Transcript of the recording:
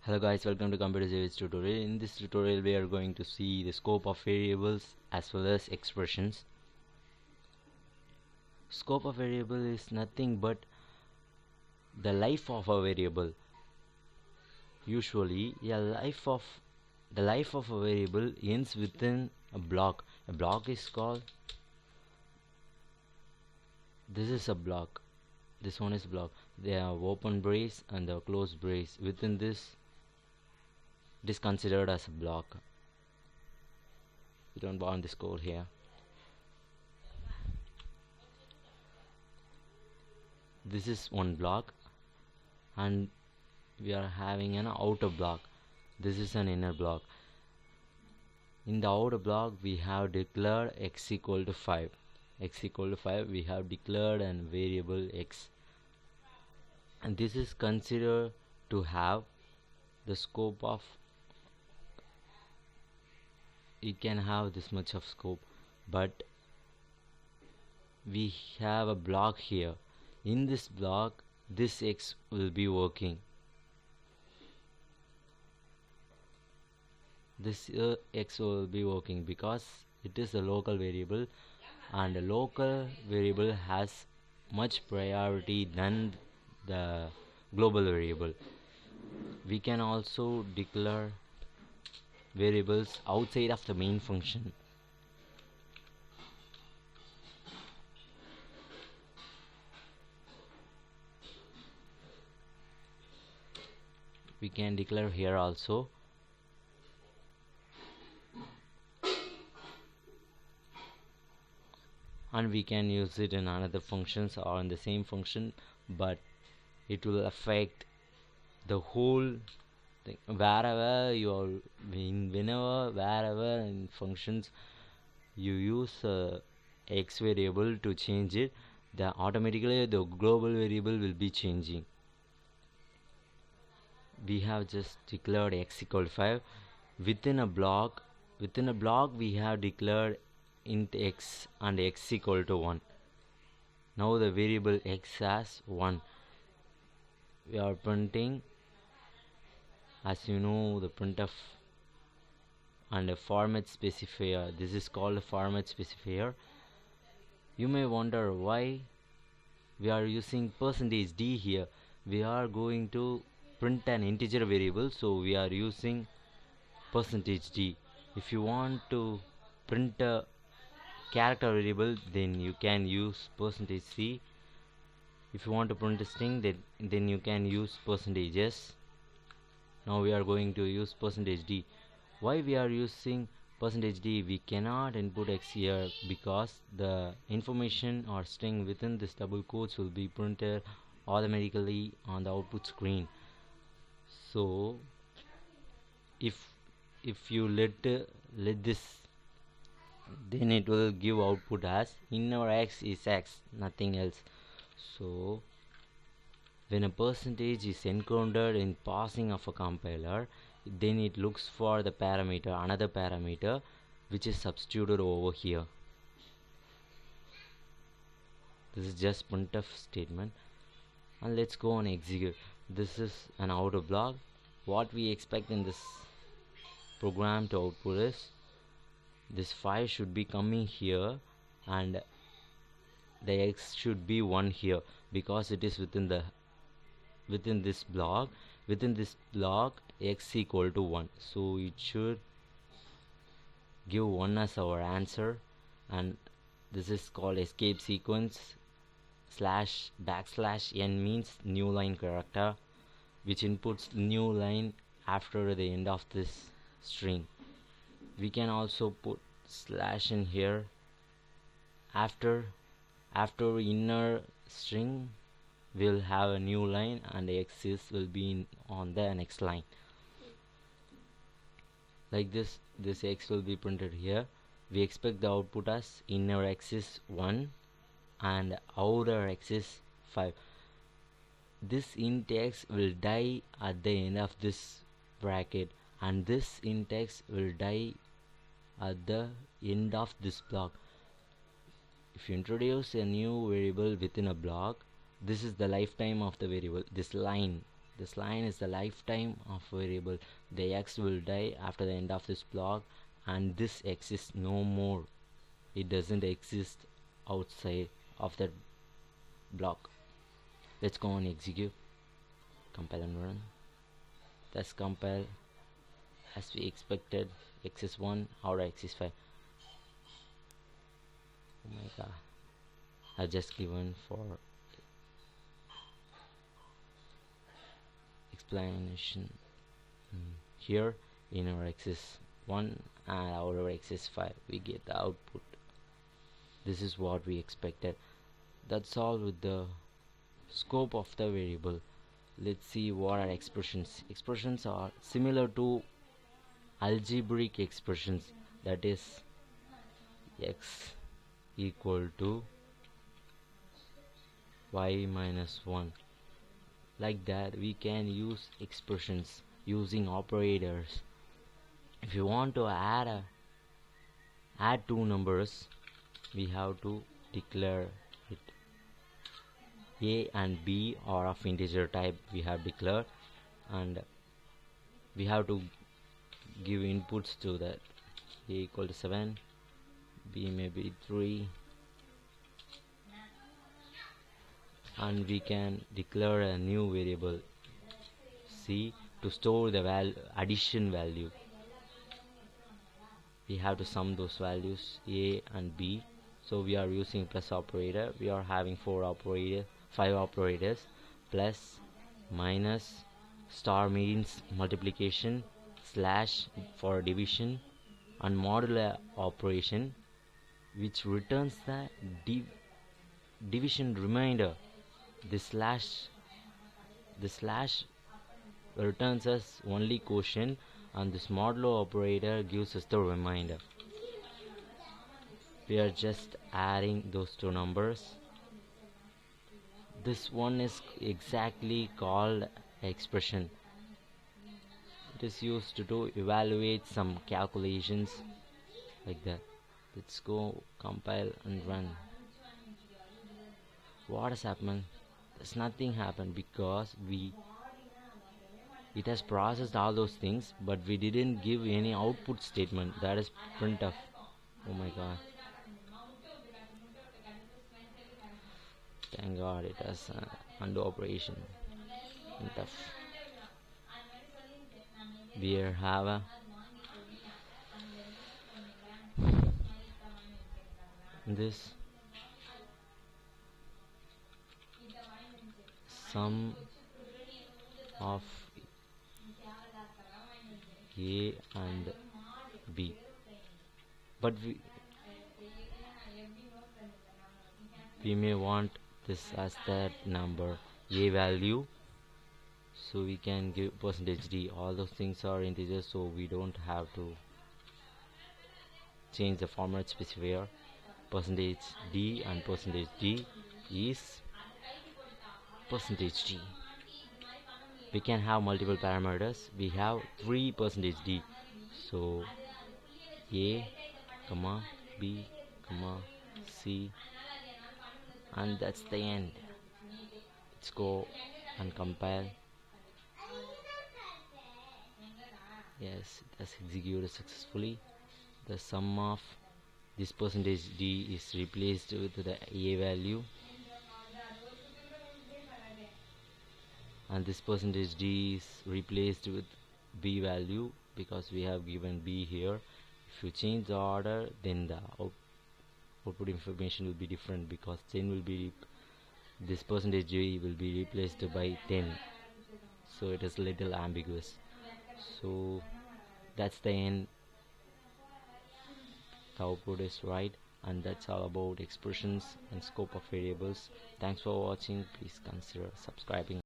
Hello guys, welcome to Computer Science tutorial. In this tutorial we are going to see the scope of variables as well as expressions. Scope of variable is nothing but the life of a variable. Usually the life of a variable ends within a block. A block is called, this is a block, this one is block. They have open brace and the closed brace. Within this, it is considered as a block. We don't want this code here. This is one block and we are having an outer block. This is an inner block. In the outer block we have declared x equal to 5. X equal to 5, we have declared a variable x, and this is considered to have the scope of, it can have this much of scope, but we have a block here. In this block this x will be working. This x will be working because it is a local variable, and a local variable has much priority than the global variable. We can also declare variables outside of the main function. We can declare here also. And we can use it in another functions or in the same function, but it will affect the whole thing. Wherever you are wherever in functions you use x variable to change it, automatically the global variable will be changing. We have just declared x equal to 5 within a block. Within a block we have declared int x and x equal to 1. Now the variable x has 1. We are printing, as you know, the printf and a format specifier. This is called a format specifier. You may wonder why we are using %d here. We are going to print an integer variable, so we are using %d. If you want to print a character variable, then you can use %c. If you want to print a string, then you can use %s. Now we are going to use %d. Why we are using %d? We cannot input x here because the information or string within this double quotes will be printed automatically on the output screen. So if you let this, then it will give output as inner x is x, nothing else. So when a percentage is encountered in passing of a compiler, then it looks for the parameter, another parameter, which is substituted over here. This is just printf statement, and let's go and execute. This is an outer block. What we expect in this program to output is this 5 should be coming here and the x should be 1 here, because it is within this block. Within this block x equal to 1, so it should give 1 as our answer. And this is called escape sequence. /n means new line character, which inputs new line after the end of this string. We can also put / in here. After inner string we'll have a new line, and the x will be on the next line. Like this x will be printed here. We expect the output as inner x is 1 and outer x is 5. This int x will die at the end of this bracket, and this int x will die at the end of this block. If you introduce a new variable within a block, this is the lifetime of the variable. This line, This line is the lifetime of variable. The x will die after the end of this block, and this exists no more. It doesn't exist outside of that block. Let's go and execute. Compile and run. Let's compile as we expected. X is 1 or X is 5. Oh my god. I just given for explanation. Here in our X is 1 and our X is 5, we get the output. This is what we expected. That's all with the scope of the variable. Let's see what are expressions. Expressions are similar to algebraic expressions, that is x equal to y minus 1. Like that, we can use expressions using operators. If you want to add two numbers, we have to declare it. A and B are of integer type, we have declared, and we have to give inputs to that. A equal to 7, B may be 3, and we can declare a new variable C to store the addition value. We have to sum those values A and B. So we are using plus operator. We are having 5 operators. Plus, minus, star means multiplication, slash for division, and modulo operation, which returns the division remainder. The slash returns us only quotient, and this modulo operator gives us the remainder. We are just adding those two numbers. This one is exactly called expression. It is used to evaluate some calculations like that. Let's go compile and run. What has happened? There's nothing happened because it has processed all those things, but we didn't give any output statement, that is printf. Oh my god. Thank god it has undo operation. Printf. We have a this sum of A and B, but we may want this as that number A value, so we can give %d. All those things are integers, so we don't have to change the format specifier. %d and %d is %d. We can have multiple parameters. We have 3 %d, so A, comma B, comma C, and that's the end. Let's go and compile. Yes, it has executed successfully. The sum of this %d is replaced with the A value, and this %d is replaced with B value because we have given B here. If you change the order, then the output information will be different, because 10 will be this %d will be replaced by 10, so it is little ambiguous. So that's the end. The output is right, and that's all about expressions and scope of variables. Thanks for watching. Please consider subscribing.